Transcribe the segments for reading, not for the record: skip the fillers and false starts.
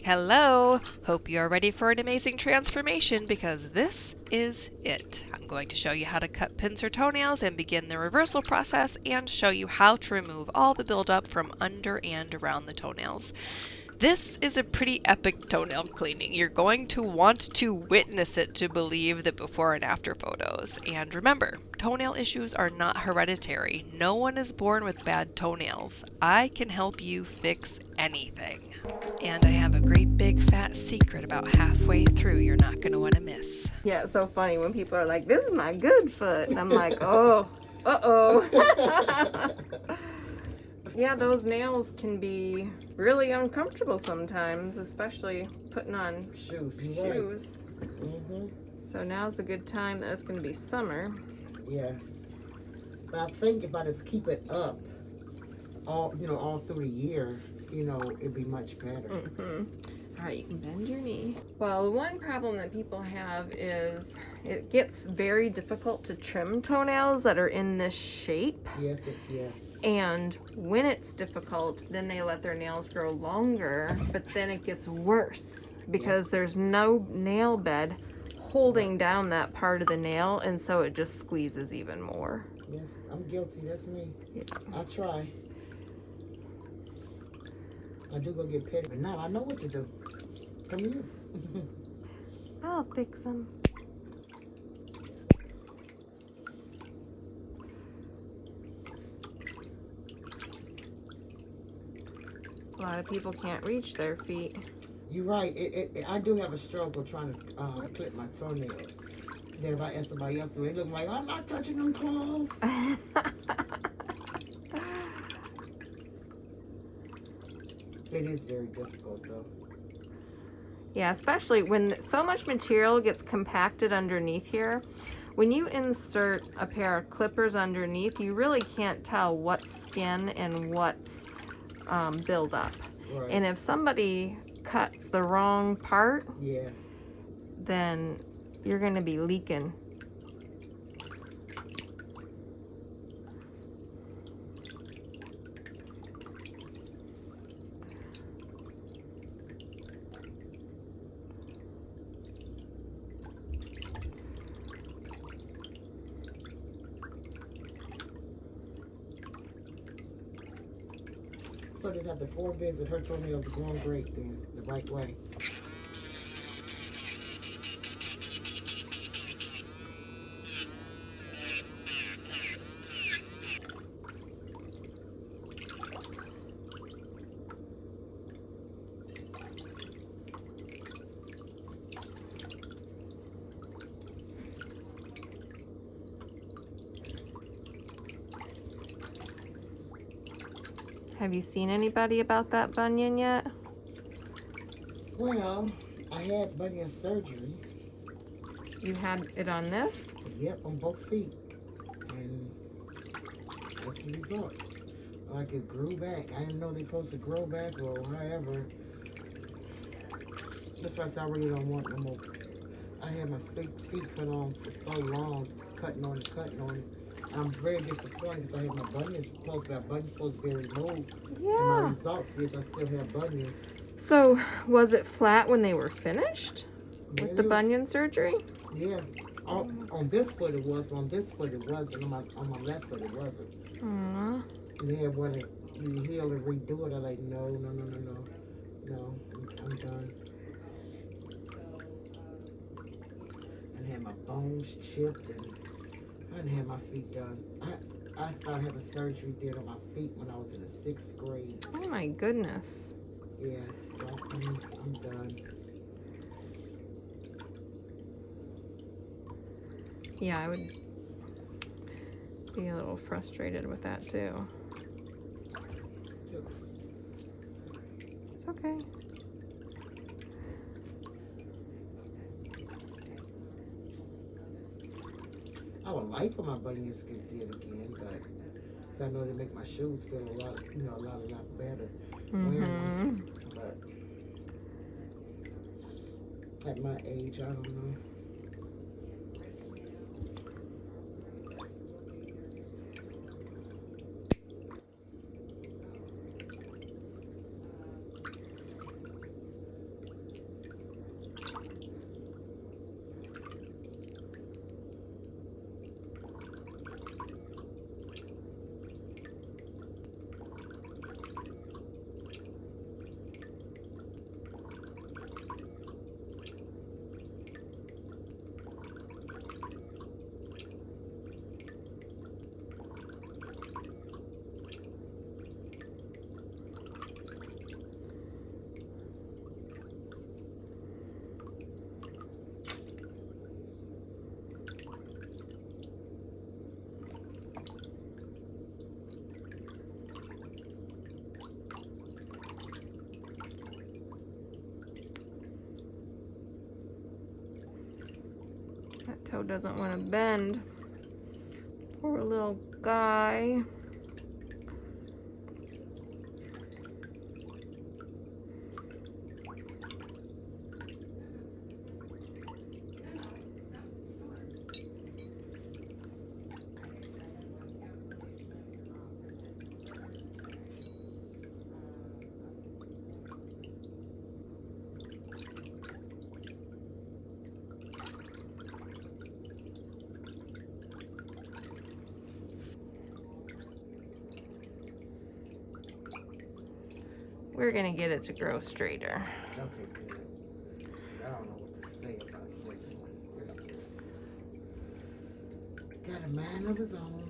Hello! Hope you are ready for an amazing transformation because this is it. I'm going to show you how to cut pincer toenails and begin the reversal process and show you how to remove all the buildup from under and around the toenails. This is a pretty epic toenail cleaning. You're going to want to witness it to believe the before and after photos. And remember, toenail issues are not hereditary. No one is born with bad toenails. I can help you fix anything. And I have a great big fat secret about halfway through you're not going to want to miss. Yeah, it's so funny when people are like, this is my good foot. And I'm like, oh, uh-oh. Yeah, those nails can be really uncomfortable sometimes, especially putting on shoes. Right. Mm-hmm. So now's a good time. That's going to be summer. Yes. But I think if I just keep it up all through the year, it'd be much better. Mm-hmm. All right, you can bend your knee. Well, one problem that people have is it gets very difficult to trim toenails that are in this shape. Yes. And when it's difficult, then they let their nails grow longer, but then it gets worse because there's no nail bed holding down that part of the nail, and so it just squeezes even more. Yes, I'm guilty. That's me. Yeah. I try. I do go get pedicure, but now I know what to do. Come here. I'll fix them. A lot of people can't reach their feet. You're right. I do have a struggle trying to clip my toenails. Then if I ask somebody else, they look like, I'm not touching them claws. It is very difficult, though. Yeah, especially when so much material gets compacted underneath here. When you insert a pair of clippers underneath, you really can't tell what's skin and what's build up. Right. And if somebody cuts the wrong part, Yeah. then you're going to be leaking. So just have the 4 visit, her toenails are growing great then, the right way. Have you seen anybody about that bunion yet? Well, I had bunion surgery. You had it on this? Yep, on both feet. And that's the results. Like it grew back. I didn't know they're supposed to grow back or however. That's why I said I really don't want no more. I had my feet cut on for so long, cutting on it. I'm very disappointed because I had my bunions supposed to be removed. Yeah. And my results is I still have bunions. So, was it flat when they were finished with the was- bunion surgery? Yeah. On this foot it was, but on this foot it wasn't. On my left foot it wasn't. Aww. And they wanted to heal and redo it. I'm like, no, I'm done. And had my bones chipped, and I didn't have my feet done. I started having surgery did on my feet when I was in the 6th grade. Oh my goodness. Yes, I'm done. Yeah, I would be a little frustrated with that too. It's okay. I would like for my bunions to get did again, but cause I know they make my shoes feel a lot better. Mm-hmm. But at my age, I don't know. Toe doesn't want to bend. Poor little guy. We're gonna get it to grow straighter. Okay, good. I don't know what to say about this one. It's just got a mind of his own.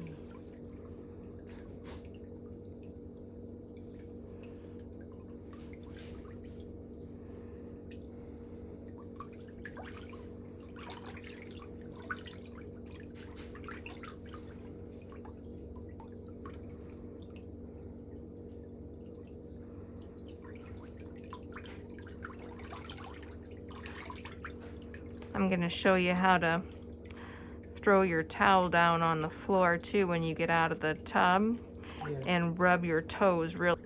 I'm going to show you how to throw your towel down on the floor too when you get out of the tub, Yeah. and rub your toes really.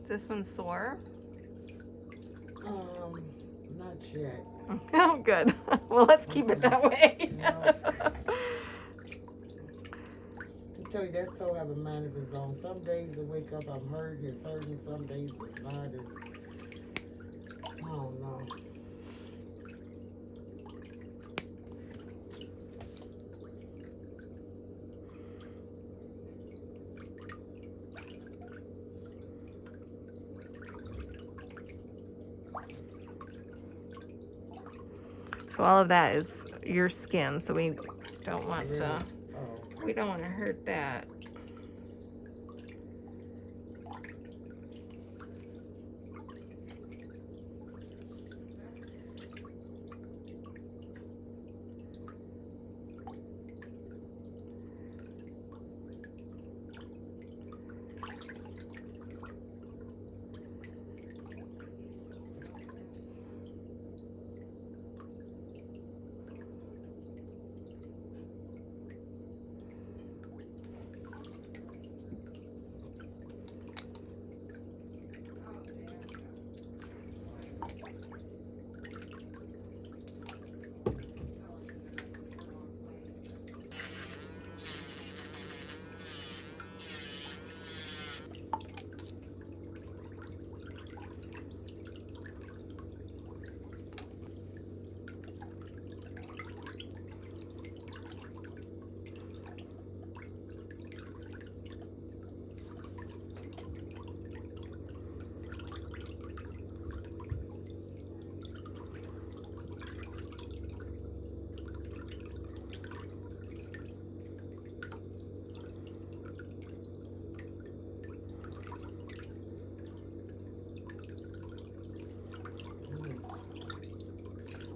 This one's sore? Not yet. Oh, good. Well, let's keep it that way. No. I tell you, that toe have a mind of his own. Some days I wake up, I'm hurting, it's hurting. Some days it's not. I don't know. So all of that is your skin, so we don't want Really? to, Oh. we don't want to hurt that.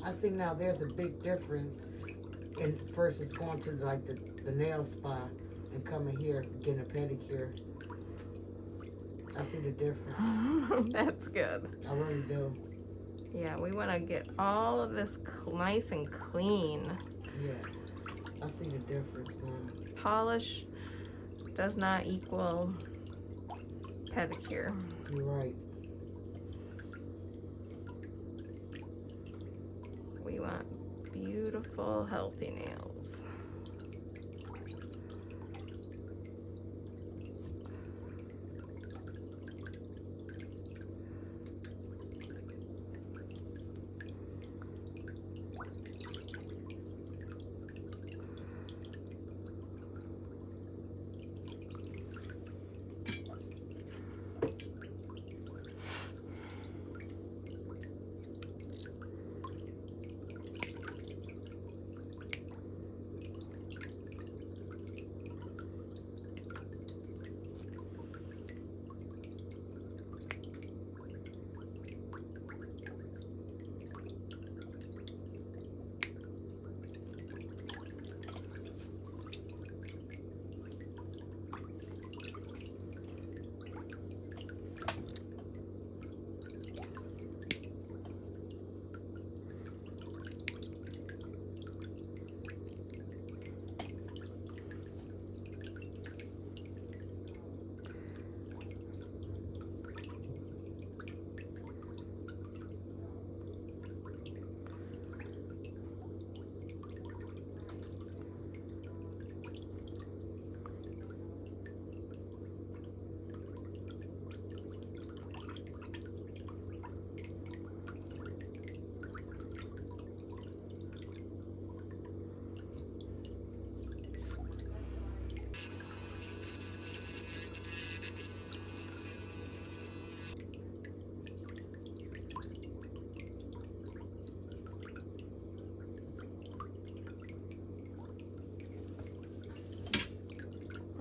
I see now there's a big difference in versus going to like the nail spa and coming here getting a pedicure. I see the difference. That's good. I really do. Yeah, we want to get all of this nice and clean. Yes. I see the difference now. Polish does not equal pedicure. You're right. We want beautiful, healthy nails.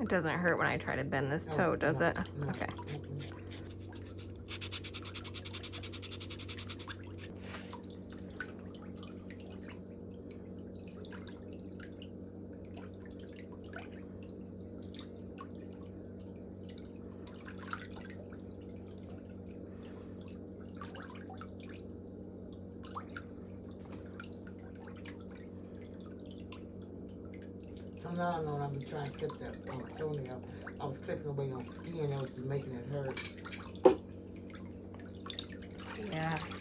It doesn't hurt when I try to bend this toe, does it? No. Okay. So now I know I've been trying to clip that toenail. I was clipping away on skin, that was just making it hurt. Yes.